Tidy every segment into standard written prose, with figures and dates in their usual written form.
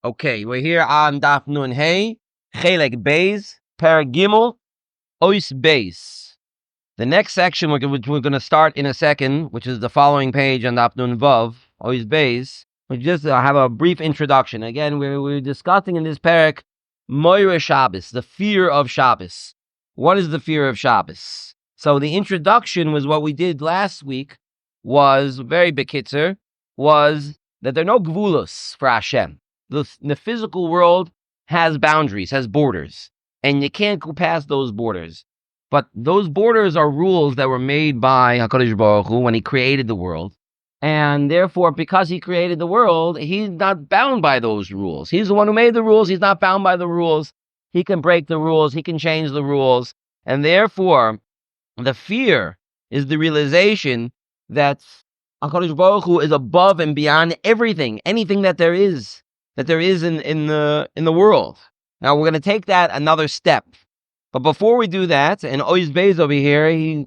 Okay, we're here on Daf Nun Hey, Chelek Beis, Perek Gimel, Ois Beis. The next section which we're going to start in a second, which is the following page on Daf Nun Vav, Ois Beis. We just have a brief introduction. Again, we're discussing in this Perek Moira Shabbos, the fear of Shabbos. What is the fear of Shabbos? So the introduction was what we did last week, was very bekitzer, was that there are no gvulos for Hashem. The physical world has boundaries, has borders, and you can't go past those borders. But those borders are rules that were made by HaKadosh Baruch Hu when he created the world. And therefore, because he created the world, he's not bound by those rules. He's the one who made the rules. He's not bound by the rules. He can break the rules. He can change the rules. And therefore, the fear is the realization that HaKadosh Baruch Hu is above and beyond everything, anything that there is in the world. Now we're going to take that another step. But before we do that, and Ois Beis over here, he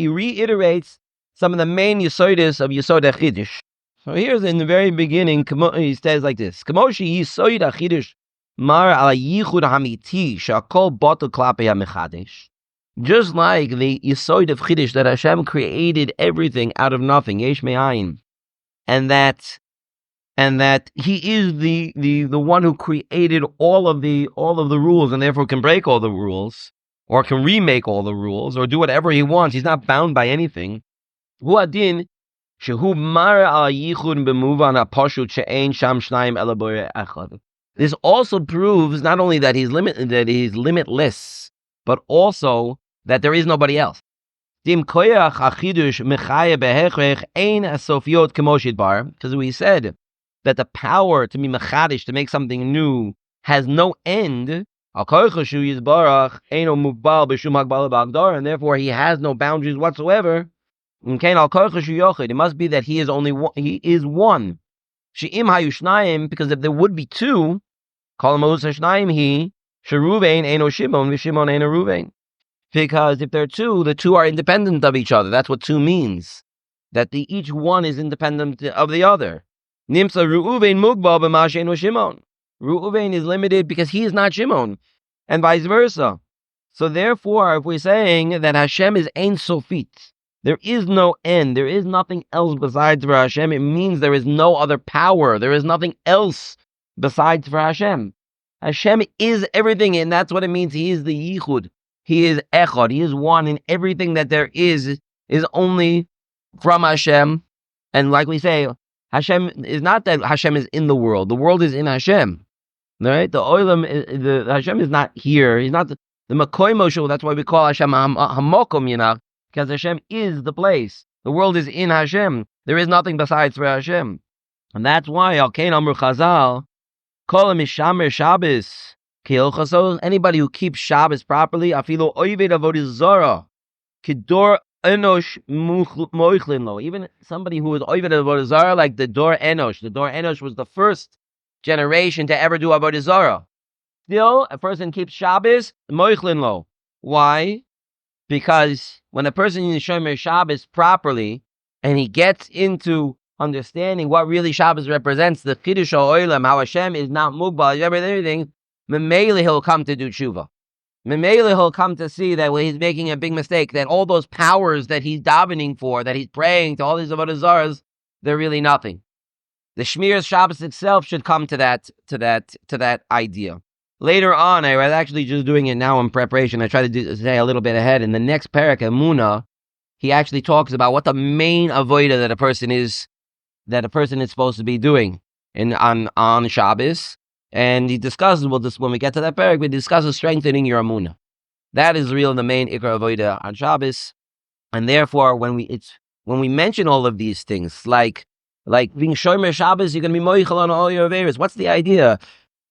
reiterates some of the main Yesodis of Yesod HaChidush. So here's in the very beginning, he says like this: Kamoshi Yesod HaChidush Mar ala Yichud Hamiti Shakol Batel Klape HaMechadesh. Just like the Yesod of Chidush, that Hashem created everything out of nothing, Yesh Me'ayin, and that he is the one who created all of the rules, and therefore can break all the rules, or can remake all the rules, or do whatever he wants. He's not bound by anything. Hu adin shehu mar al yichud b'muvan ha'pashut she'ein sham shnayim ela borei echad. This also proves not only that he's limitless, but also that there is nobody else. Dim koyach hachidush mechaya behechrech ein asofiot k'moshit bar, because we said that the power to be mechadish, to make something new, has no end. And therefore he has no boundaries whatsoever. It must be that he is only one. He is one. Because if there would be two, because if there are two, the two are independent of each other. That's what two means. That each one is independent of the other. Nimsa Reuven Mugbal b'masheinu Shimon. Reuven is limited because he is not Shimon, and vice versa. So therefore, if we're saying that Hashem is Ein Sofit, there is no end, there is nothing else besides for Hashem, it means there is no other power, there is nothing else besides for Hashem. Hashem is everything, and that's what it means. He is the Yichud. He is Echad. He is one, and everything that there is only from Hashem. And like we say, Hashem is not that Hashem is in the world is in Hashem. Right? The Olam, Hashem is not here. He's not the Makoy Moshe. That's why we call Hashem Hamokom, because Hashem is the place. The world is in Hashem. There is nothing besides for Hashem. And that's why Al-Kain Amr Chazal, Kol Mishamer Shabbos, anybody who keeps Shabbos properly, Afilo Oived Avodah Zarah, Kidor Enosh Moichlin Lo. Even somebody who was Oived Avodah Zarah, like the Dor Enosh. The Dor Enosh was the first generation to ever do Avodah Zarah. Still, a person keeps Shabbos, Moichlin Lo. Why? Because when a person is Shomer Shabbos properly, and he gets into understanding what really Shabbos represents, the Chiddush HaOlam, how Hashem is not Mugbal, everything, Memele he'll come to do tshuva. Memele he'll come to see that when he's making a big mistake, that all those powers that he's davening for, that he's praying to, all these Avodah Zarahs, they're really nothing. The Shmiras Shabbos itself should come to that idea. Later on, I was actually just doing it now in preparation. I try to say a little bit ahead. In the next parak, Emunah, he actually talks about what the main avodah that a person is supposed to be doing on Shabbos. And he discusses, when we get to that parak, we discuss strengthening your Emunah. That is really the main Ikar avodah on Shabbos. And therefore, when we mention all of these things, like being Shomer Shabbos, you're going to be moichel on all your aveiros. What's the idea?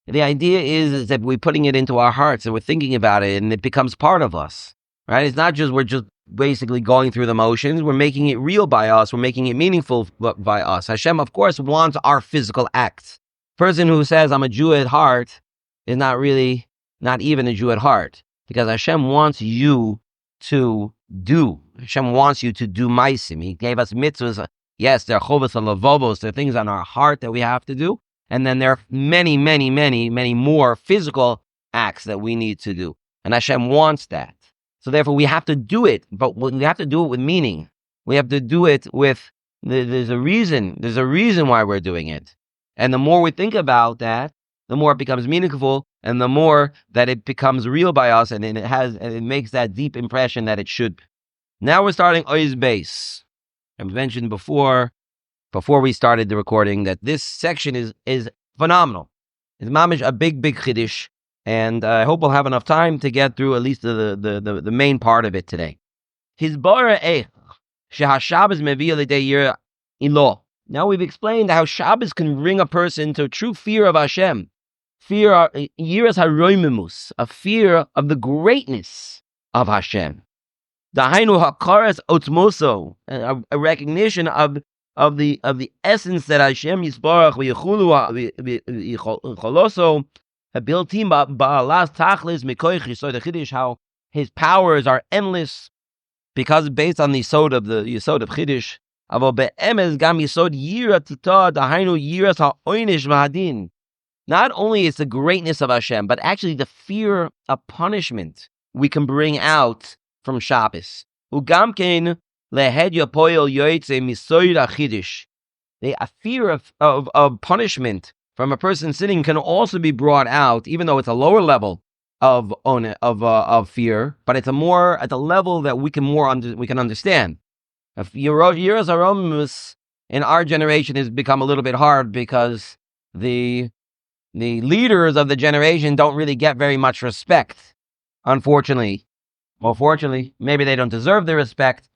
The idea is that we're putting it into our hearts and we're thinking about it, and it becomes part of us, right? It's not just we're just basically going through the motions. We're making it real by us. We're making it meaningful by us. Hashem, of course, wants our physical acts. Person who says, I'm a Jew at heart, is not even a Jew at heart, because Hashem wants you to do. Hashem wants you to do maisim. He gave us mitzvahs. Yes, there are chovos and lavovos. There are things on our heart that we have to do. And then there are many, many, many, many more physical acts that we need to do. And Hashem wants that. So therefore we have to do it, but we have to do it with meaning. We have to do it with, there's a reason why we're doing it. And the more we think about that, the more it becomes meaningful, and the more that it becomes real by us, and it makes that deep impression that it should. Now we're starting Oiz Base. I mentioned before we started the recording, that this section is phenomenal. It's mamish a big chiddush, and I hope we'll have enough time to get through at least the main part of it today. His bara Shabbos mevi l'dei yira ilo. Now we've explained how Shabbos can bring a person to a true fear of Hashem, fear yiras haroimimus, a fear of the greatness of Hashem. Dahainu hakaras otmoso, a recognition of the essence that Hashem Yisbarach v'yicholoso habiltim ba'alas tachlis mikoich. So the chiddush, how his powers are endless, because based on the yisod of chiddush. Avo be'emes gam yisod yira tita dahainu yiras ha'oinish v'hadin. Not only is the greatness of Hashem, but actually the fear of punishment we can bring out from Shabbos. Ugamkein lehed yapoil yoytze misoid achidish. A fear of punishment from a person sinning can also be brought out, even though it's a lower level of fear, but it's at a level that we can understand. Yiras Aromus in our generation has become a little bit hard, because the leaders of the generation don't really get very much respect, unfortunately. Well, fortunately, maybe they don't deserve the respect,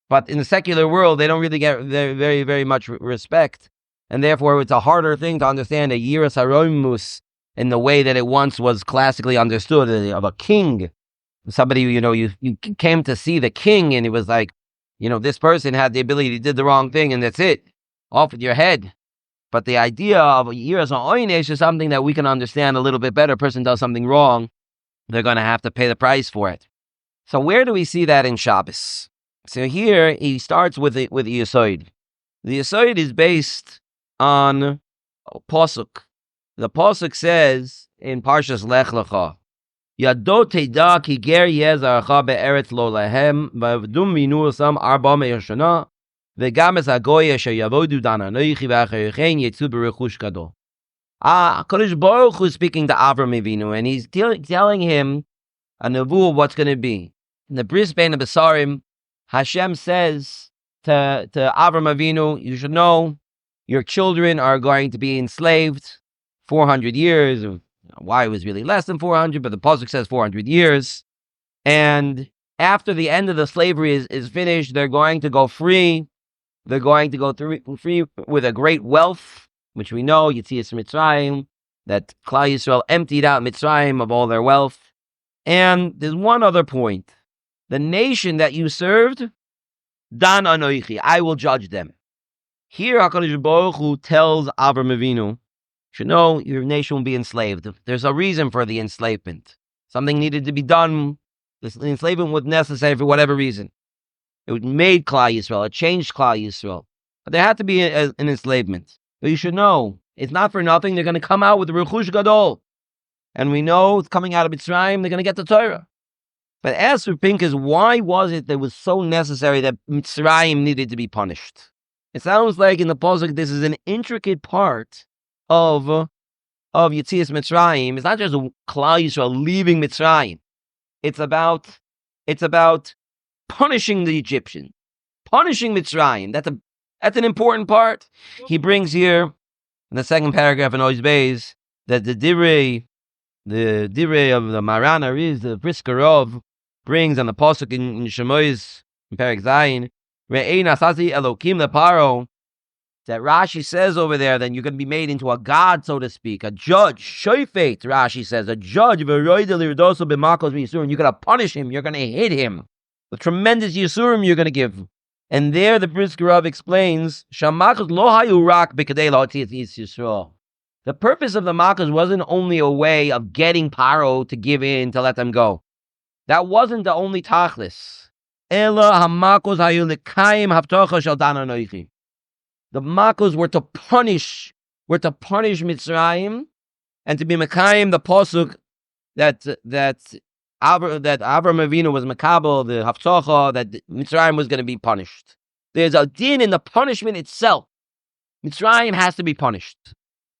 but in the secular world, they don't really get very, very, very much respect, and therefore it's a harder thing to understand a Yiras Aromus in the way that it once was classically understood, of a king. Somebody, you came to see the king, and it was like, this person had the ability, did the wrong thing, and that's it. Off with your head. But the idea of Yiras Ha'oinish is something that we can understand a little bit better. A person does something wrong, they're going to have to pay the price for it. So where do we see that in Shabbos? So here he starts with the Yesod. The Yesod is based on Pasuk. The Pasuk says in Parshas Lech Lecha, Yado teida ki ger yezarcha be'eretz lo lahem v'avdum minu sam arba me'yoshana v'gam es hagoy asher yavodu dananoichi v'acherechein yetzu b'rechush gadol. HaKadosh Baruch Hu is speaking to Avram Avinu, and he's telling him a nevuah of what's going to be. In the Bris Bein HaBesarim, Hashem says to Avram Avinu, you should know your children are going to be enslaved 400 years, or why it was really less than 400, but the pasuk says 400 years. And after the end of the slavery is finished, they're going to go free. They're going to go free with a great wealth, which we know, Yetzias Mitzrayim, that Klal Yisrael emptied out Mitzrayim of all their wealth. And there's one other point. The nation that you served, Dan Anoichi, I will judge them. Here, HaKadosh Baruch Hu tells Avram Avinu, you should know your nation will be enslaved. There's a reason for the enslavement. Something needed to be done. The enslavement was necessary for whatever reason. It made Klal Yisrael. It changed Klal Yisrael. But there had to be an enslavement. But you should know, it's not for nothing. They're going to come out with the Rechush Gadol. And we know, coming out of Mitzrayim, they're going to get the Torah. But as for Pinchas, why was it that it was so necessary that Mitzrayim needed to be punished? It sounds like in the Pasuk, this is an intricate part of Yetzias Mitzrayim. It's not just Klal Yisrael leaving Mitzrayim. It's about punishing the Egyptians, punishing Mitzrayim. That's an important part. He brings here in the second paragraph in Oiz Beis that the divrei of the Marana is the Briskerov brings on the pasuk in Shemois in Perek Zayin, Re'ei nasasi Elokim leparo, that Rashi says over there, then you're going to be made into a god, so to speak, a judge, shoifet, Rashi says, a judge, you're going to punish him, you're going to hit him, the tremendous yisurim you're going to give. And there the Briskerov explains, the purpose of the Makos wasn't only a way of getting Paro to give in, to let them go. That wasn't the only tachlis. The Makos were to punish were to punish Mitzrayim and to be Mekayim the Pasuk that Avram Avinu was Makabel, the Haftocha, that Mitzrayim was going to be punished. There's a din in the punishment itself. Mitzrayim has to be punished.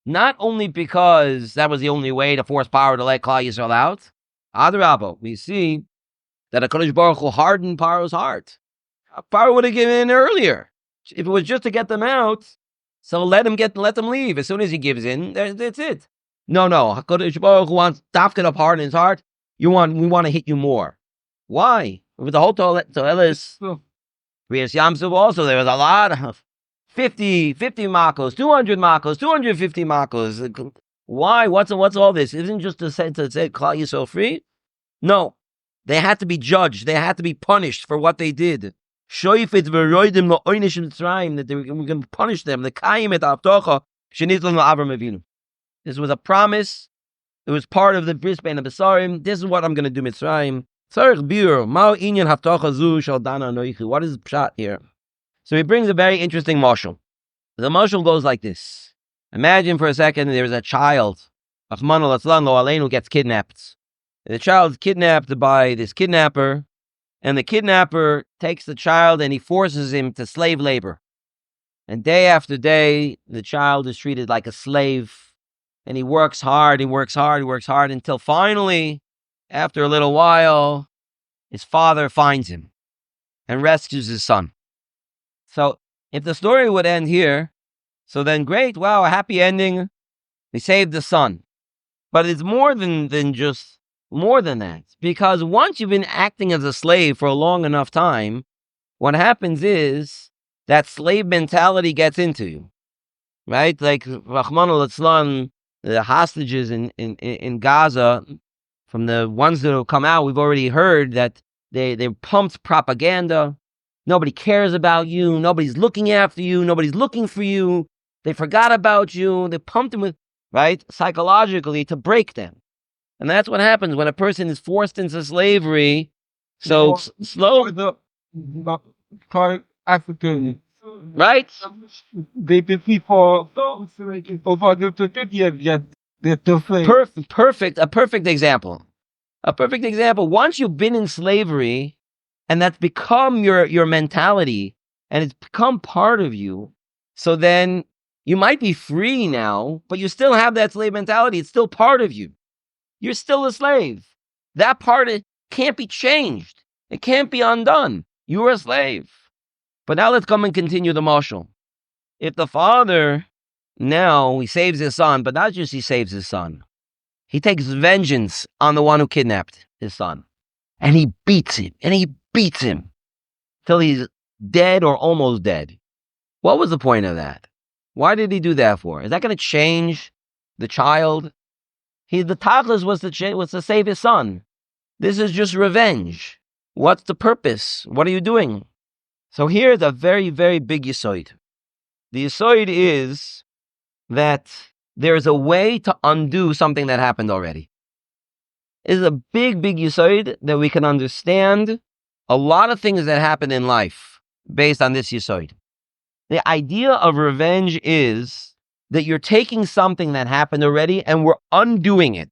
Not only because that was the only way to force Paro to let Klal Yisrael out. Adrabah, we see that HaKadosh Baruch Hu hardened Paro's heart. Paro would have given in earlier. If it was just to get them out, so let them leave. As soon as he gives in, that's it. No. HaKadosh Baruch Hu wants Dafkin to harden his heart. We want to hit you more. Why? With the whole Toelis, Riyas Yamsuf also, there was a lot of 50 makos, 200 makos, 250 makos. Why? What's all this? Isn't just to say Klal Yisrael free? No. They had to be judged. They had to be punished for what they did. That they were going to punish them. The Kayim et Avtocha Shenitlan Avram Avinu. This was a promise. It was part of the bris bein habesarim. This is what I'm going to do, Mitzrayim. What is the pshat here? So he brings a very interesting mashal. The mashal goes like this. Imagine for a second there is a child, who gets kidnapped. The child is kidnapped by this kidnapper, and the kidnapper takes the child and he forces him to slave labor. And day after day, the child is treated like a slave. And he works hard until finally, after a little while, his father finds him and rescues his son. So if the story would end here, so then great, wow, a happy ending. We saved the son. But it's more than that. Because once you've been acting as a slave for a long enough time, what happens is that slave mentality gets into you. Right? Like Rahman al-Islam, the hostages in Gaza, from the ones that have come out, we've already heard that they pumped propaganda. Nobody cares about you. Nobody's looking after you. Nobody's looking for you. They forgot about you. They pumped them with, right, psychologically to break them. And that's what happens when a person is forced into slavery. So slow. African. Right? They before over the perfect example. A perfect example. Once you've been in slavery and that's become your mentality and it's become part of you, so then you might be free now, but you still have that slave mentality. It's still part of you. You're still a slave. That part can't be changed. It can't be undone. You're a slave. But now let's come and continue the mashal. If the father, now he saves his son, but not just he saves his son. He takes vengeance on the one who kidnapped his son. And he beats him till he's dead or almost dead. What was the point of that? Why did he do that for? Is that going to change the child? The tachlis was to save his son. This is just revenge. What's the purpose? What are you doing? So here's a very, very big yisoid. The yisoid is that there is a way to undo something that happened already. It is a big, big yisoid that we can understand a lot of things that happen in life based on this yisoid. The idea of revenge is that you're taking something that happened already and we're undoing it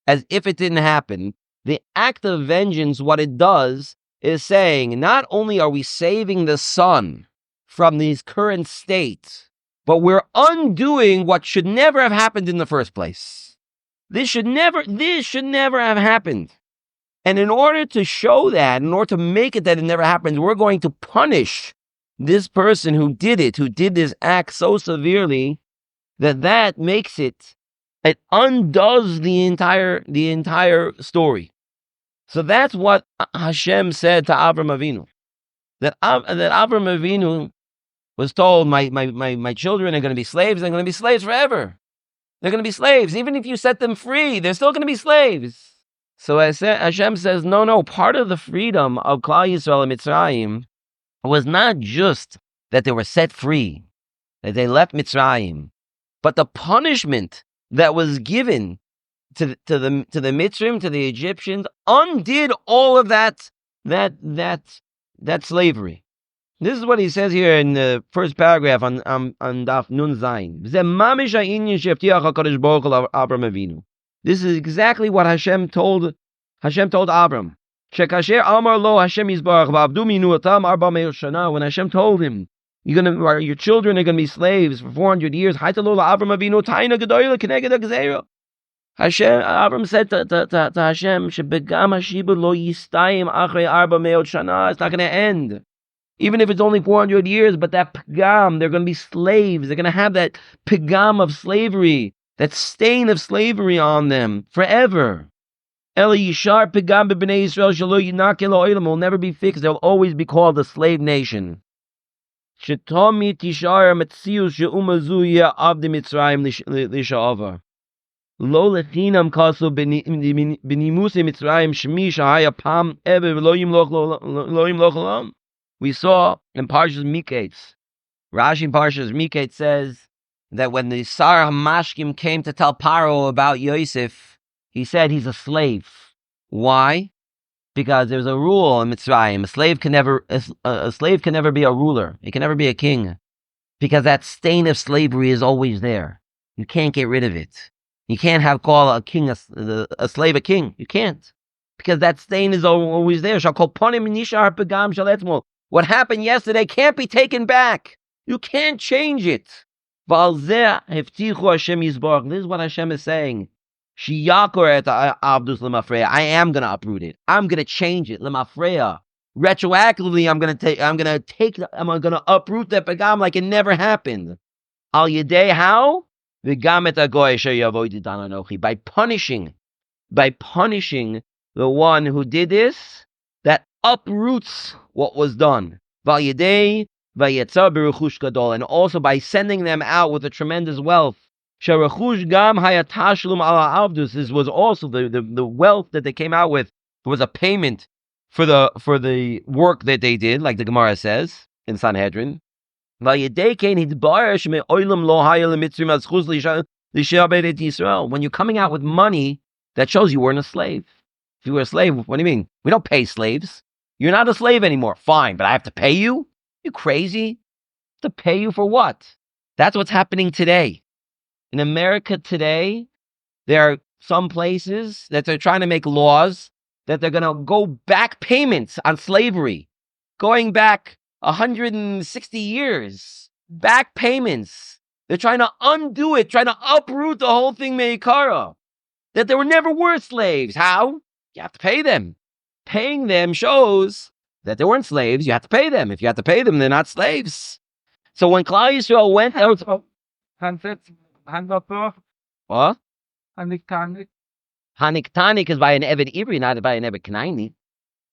as if it didn't happen. The act of vengeance, what it does is saying, not only are we saving the son from his current state, but we're undoing what should never have happened in the first place. This should never have happened. And in order to show that, in order to make it that it never happened, we're going to punish this person who did this act so severely that makes it undoes the entire story. So that's what Hashem said to Avram Avinu. That Avram Avinu was told, my children are going to be slaves. They're going to be slaves forever. They're going to be slaves. Even if you set them free, they're still going to be slaves. So Hashem says, no. Part of the freedom of Klal Yisrael and Mitzrayim was not just that they were set free, that they left Mitzrayim, but the punishment that was given to the Mitzrayim, to the Egyptians, undid all of that slavery. This is what he says here in the first paragraph on Daf Nun Zayin. This is exactly what Hashem told Abram. When Hashem told him, your children are going to be slaves for 400 years. Abram said to Hashem, it's not going to end. Even if it's only 400 years, but that pagam, they're going to be slaves. They're going to have that pagam of slavery, that stain of slavery on them forever. Eli Yishar pagam b'bnei Yisrael shelo yinakel ha'olam will never be fixed. They'll always be called a slave nation. Shetomi tishar metzius she'umazu ya'avdi Mitzrayim lisha'avar. Lo lechinam kasu b'nimusi Mitzrayim shmi shahaya pam ever lo yimloch olam. We saw in Parshas Miketz, Rashi in Parshas Miketz says that when the Sar HaMashkim came to tell Paro about Yosef, he said he's a slave. Why? Because there's a rule in Mitzrayim. A slave can never be a ruler. He can never be a king, because that stain of slavery is always there. You can't get rid of it. You can't call a king a slave a king. You can't, because that stain is always there. What happened yesterday can't be taken back. You can't change it. This is what Hashem is saying. I am going to uproot it. I'm going to change it. Retroactively, I'm going to uproot that pagam like it never happened. Al yedei how? By punishing the one who did this, that uproots what was done. And also by sending them out with a tremendous wealth. This was also the wealth that they came out with. It was a payment for the work that they did, like the Gemara says in Sanhedrin. When you're coming out with money, that shows you weren't a slave. If you were a slave, what do you mean? We don't pay slaves. You're not a slave anymore. Fine, but I have to pay you? You crazy? To pay you for what? That's what's happening today. In America today, there are some places that they're trying to make laws that they're going to go back payments on slavery. Going back 160 years. Back payments. They're trying to undo it, trying to uproot the whole thing, Meikara. That they were never were slaves. How? You have to pay them. Paying them shows that they weren't slaves. You have to pay them. If you have to pay them, they're not slaves. So when Klal Yisrael went out... What? Haniktanik is by an Eved Ivri, not by an Eved Kanaini.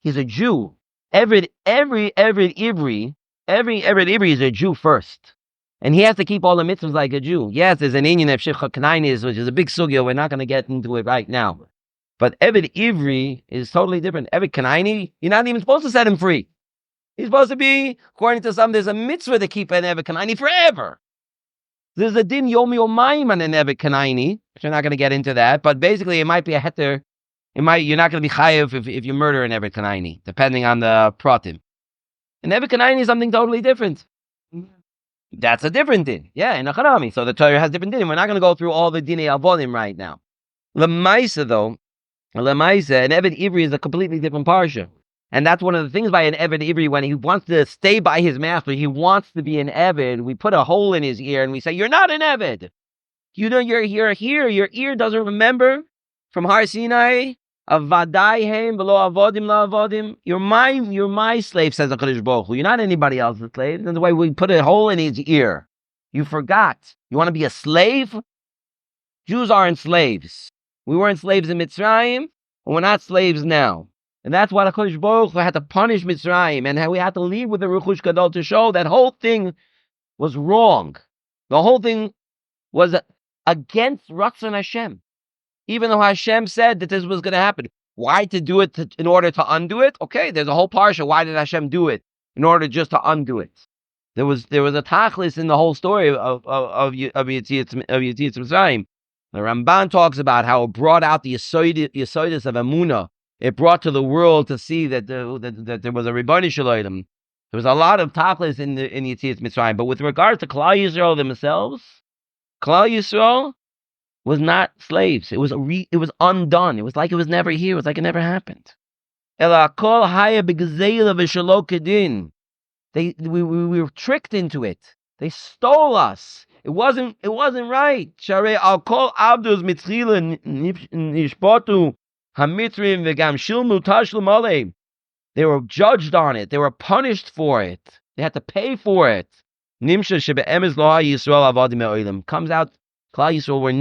He's a Jew. Every Eved Ivri is a Jew first. And he has to keep all the mitzvahs like a Jew. Yes, there's an Indian of Shivcha Kanainis, which is a big sugya. We're not going to get into it right now. But Eved Ivri is totally different. Eved Kanaini, you're not even supposed to set him free. He's supposed to be, according to some, there's a mitzvah to keep an Eved Kanaini forever. There's a din yom yomayim on an Eved Kanaini, which we're not going to get into that. But basically, it might be a heter. You're not going to be chayev if you murder an Eved Kanaini, depending on the pratim. An Eved Kanaini is something totally different. That's a different din. Yeah, in a Harami. So the Torah has different din. We're not going to go through all the dinei avodim right now. Lemaisa, though, an Eved Ivri is a completely different parsha. And that's one of the things by an Eved Ivri, when he wants to stay by his master, he wants to be an Eved, we put a hole in his ear and we say, you're not an Eved. You know, you're here. Your ear doesn't remember from Har Sinai, Avadai heim v'lo avodim la avodim. You're my slave, says the Kadosh Baruch Hu. You're not anybody else's slave. That's why we put a hole in his ear. You forgot. You want to be a slave? Jews aren't slaves. We weren't slaves in Mitzrayim, and we're not slaves now. And that's why the Kodesh Baruch Hu had to punish Mitzrayim, and we had to leave with the Rechush Gadol to show that whole thing was wrong. The whole thing was against Ratzon Hashem. Even though Hashem said that this was going to happen. Why to do it in order to undo it? Okay, there's a whole parsha. Why did Hashem do it? In order just to undo it. There was a tachlis in the whole story of Yetzias Mitzrayim. The Ramban talks about how it brought out the Yesodis of Emunah. It brought to the world to see that there was a Ribono Shel Olam. There was a lot of tachlis in Yetzias Mitzrayim, but with regards to Klal Yisrael themselves, Klal Yisrael was not slaves. It was undone. It was like it was never here. It was like it never happened. We were tricked into it. They stole us. It wasn't right. Sharei al kol abdus mitzchila nishpotu hamitrim v'gam shilmu tashlum alei. They were judged on it. They were punished for it. They had to pay for it. Nimsha shebe'emes lo Yisrael avadim me'olim. Comes out, Klal Yisrael were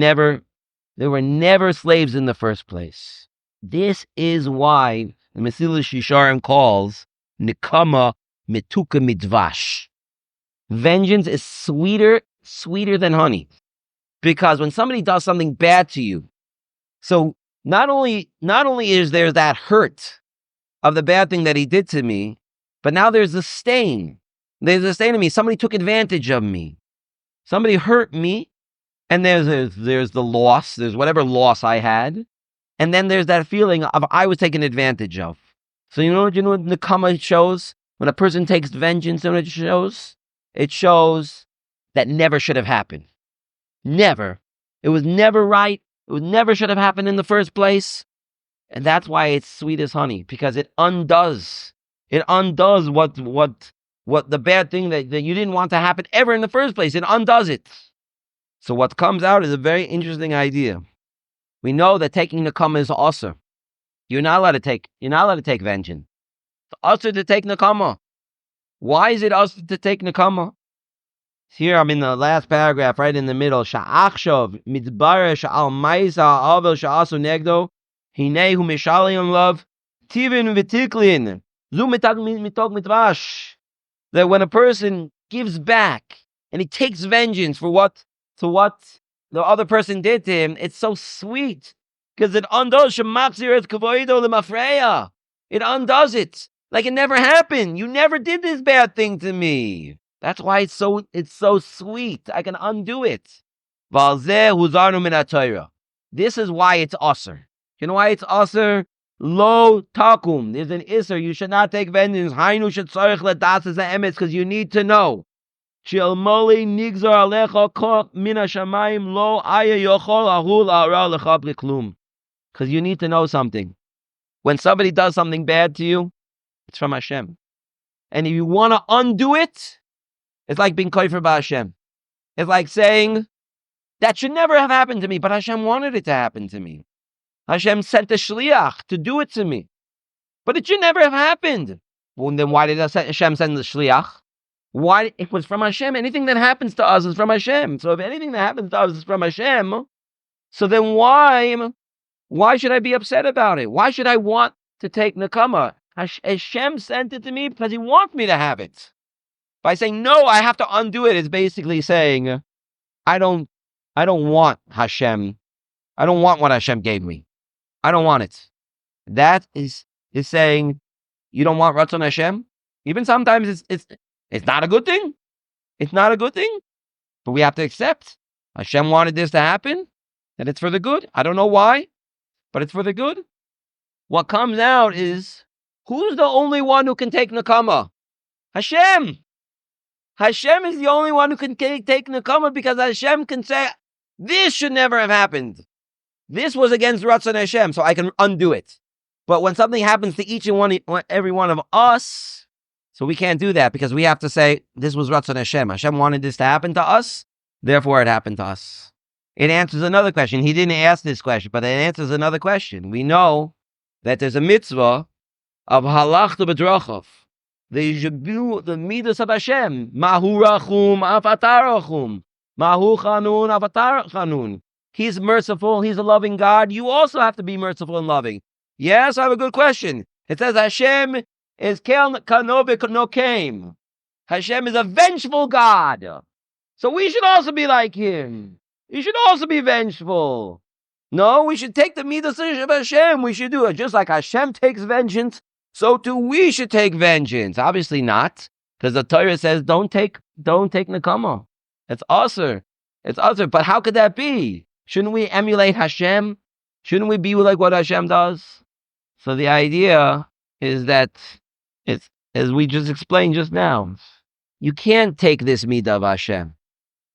never slaves in the first place. This is why the Mesilas Yesharim calls nikama mituka midvash. Vengeance is sweeter than honey. Because when somebody does something bad to you, so not only is there that hurt of the bad thing that he did to me, but now there's a stain. There's a stain in me. Somebody took advantage of me. Somebody hurt me, and there's the loss. There's whatever loss I had, and then there's that feeling of I was taken advantage of. So you know what Nekama shows? When a person takes vengeance, you know what it shows? It shows that never should have happened. Never. It was never right. It never should have happened in the first place. And that's why it's sweet as honey, because it undoes what the bad thing that you didn't want to happen ever in the first place. It undoes it. So what comes out is a very interesting idea. We know that taking Nekama is asur. You're not allowed to take vengeance. It's asur to take Nekama. Why is it asur to take Nekama? Here I'm in the last paragraph, right in the middle. Sha'achshav mitzbareh sha'al ma'isa ha'avel sha'asu negdo hinehu mishalim love tivin v'tiklin zu mitok mitvash. That when a person gives back and he takes vengeance for what the other person did to him, it's so sweet because it undoes shemachzir et kavoido lemafreya. It undoes it like it never happened. You never did this bad thing to me. That's why it's so sweet. I can undo it. This is why it's asur. You know why it's asur? Lo takum. There's an isser. You should not take vengeance. Hainu should tzarich ledas as emes because you need to know. Shilmoli nigzar alecha koch min hashamayim lo aya yochol ahul ara lecha b'klum. Because you need to know something. When somebody does something bad to you, it's from Hashem. And if you want to undo it, it's like being kofer by Hashem. It's like saying, that should never have happened to me, but Hashem wanted it to happen to me. Hashem sent a shliach to do it to me. But it should never have happened. Well, then why did Hashem send the shliach? Why? It was from Hashem. Anything that happens to us is from Hashem. So if anything that happens to us is from Hashem, so then why should I be upset about it? Why should I want to take Nekama? Hashem sent it to me because He wants me to have it. By saying, no, I have to undo it, it's basically saying, I don't want Hashem. I don't want what Hashem gave me. I don't want it. That is saying, you don't want Ratzon Hashem? Even sometimes it's not a good thing. It's not a good thing. But we have to accept. Hashem wanted this to happen, that it's for the good. I don't know why, but it's for the good. What comes out is, who's the only one who can take Nekama? Hashem. Hashem is the only one who can take Nekama because Hashem can say, this should never have happened. This was against Ratzon Hashem, so I can undo it. But when something happens to every one of us, so we can't do that because we have to say, this was Ratzon Hashem. Hashem wanted this to happen to us, therefore it happened to us. It answers another question. He didn't ask this question, but it answers another question. We know that there's a mitzvah of halachta b'drachav. The midas of Hashem. Mahu rachum avatar rachum. Mahu chanun avatar chanun. He's merciful. He's a loving God. You also have to be merciful and loving. Yes, I have a good question. It says Hashem is kel kanovik nokem. Hashem is a vengeful God. So we should also be like Him. We should also be vengeful. No, we should take the midas of Hashem. We should do it. Just like Hashem takes vengeance, so too we should take vengeance. Obviously not, because the Torah says don't take Nekama. It's asur. It's asur. But how could that be? Shouldn't we emulate Hashem? Shouldn't we be like what Hashem does? So the idea is that as we just explained just now. You can't take this midah of Hashem,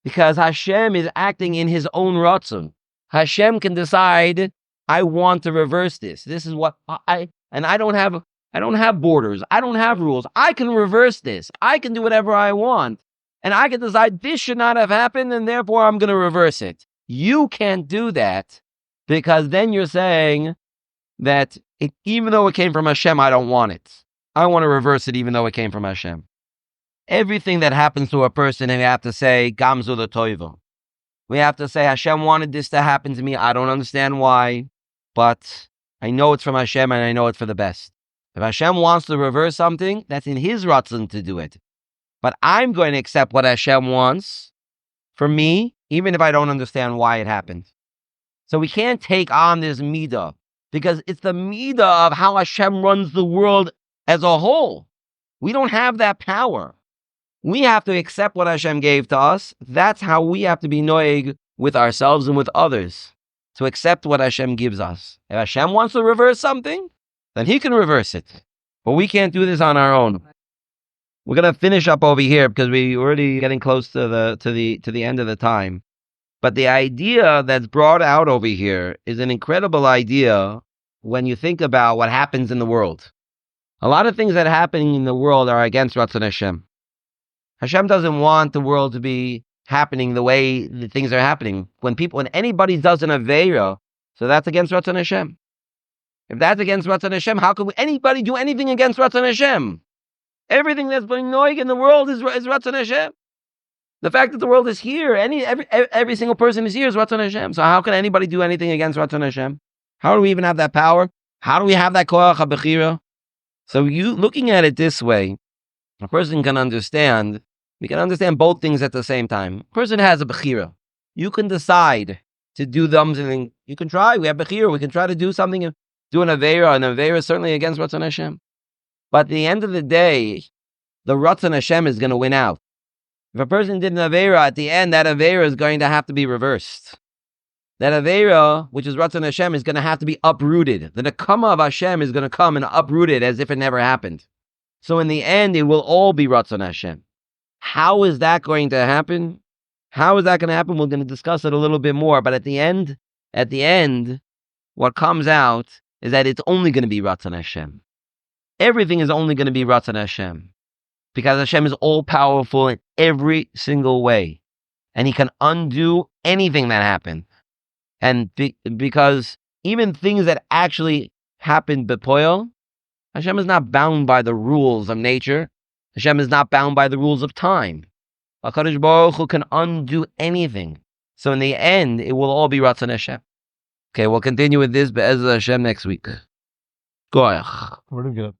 because Hashem is acting in his own ratzon. Hashem can decide, I want to reverse this. This is what I don't have borders. I don't have rules. I can reverse this. I can do whatever I want. And I can decide this should not have happened, and therefore I'm going to reverse it. You can't do that, because then you're saying that even though it came from Hashem, I don't want it. I want to reverse it even though it came from Hashem. Everything that happens to a person, we have to say, Gamzu the Toivo. We have to say, Hashem wanted this to happen to me. I don't understand why, but I know it's from Hashem and I know it's for the best. If Hashem wants to reverse something, that's in his ratzon to do it. But I'm going to accept what Hashem wants for me, even if I don't understand why it happened. So we can't take on this midah, because it's the midah of how Hashem runs the world as a whole. We don't have that power. We have to accept what Hashem gave to us. That's how we have to be noeg with ourselves and with others, to accept what Hashem gives us. If Hashem wants to reverse something, then he can reverse it. But we can't do this on our own. We're going to finish up over here because we're already getting close to the end of the time. But the idea that's brought out over here is an incredible idea when you think about what happens in the world. A lot of things that happen in the world are against Ratzon Hashem. Hashem doesn't want the world to be happening the way the things are happening. When anybody does an Aveira, so that's against Ratzon Hashem. If that's against Ratzon Hashem, how can anybody do anything against Ratzon Hashem? Everything that's being noig in the world is Ratzon Hashem. The fact that the world is here, every single person is here is Ratzon Hashem. So how can anybody do anything against Ratzon Hashem? How do we even have that power? How do we have that koach habechira? So you looking at it this way, a person can understand. We can understand both things at the same time. A person has a bechira. You can decide to do something. You can try. We have bechira. We can try to do something. Do an aveira. An aveira is certainly against Ratzon Hashem. But at the end of the day, the Ratzon Hashem is going to win out. If a person did an aveira, at the end, that aveira is going to have to be reversed. That aveira, which is Ratzon Hashem, is going to have to be uprooted. The nekama of Hashem is going to come and uproot it as if it never happened. So in the end, it will all be Ratzon Hashem. How is that going to happen? How is that going to happen? We're going to discuss it a little bit more. But at the end, what comes out is that it's only going to be Ratzon Hashem. Everything is only going to be Ratzon Hashem. Because Hashem is all-powerful in every single way. And he can undo anything that happened. And because even things that actually happened bepoil, Hashem is not bound by the rules of nature. Hashem is not bound by the rules of time. HaKadosh Baruch Hu can undo anything. So in the end, it will all be Ratzon Hashem. Okay, we'll continue with this Be'ezras Hashem next week. Goyach. Very good.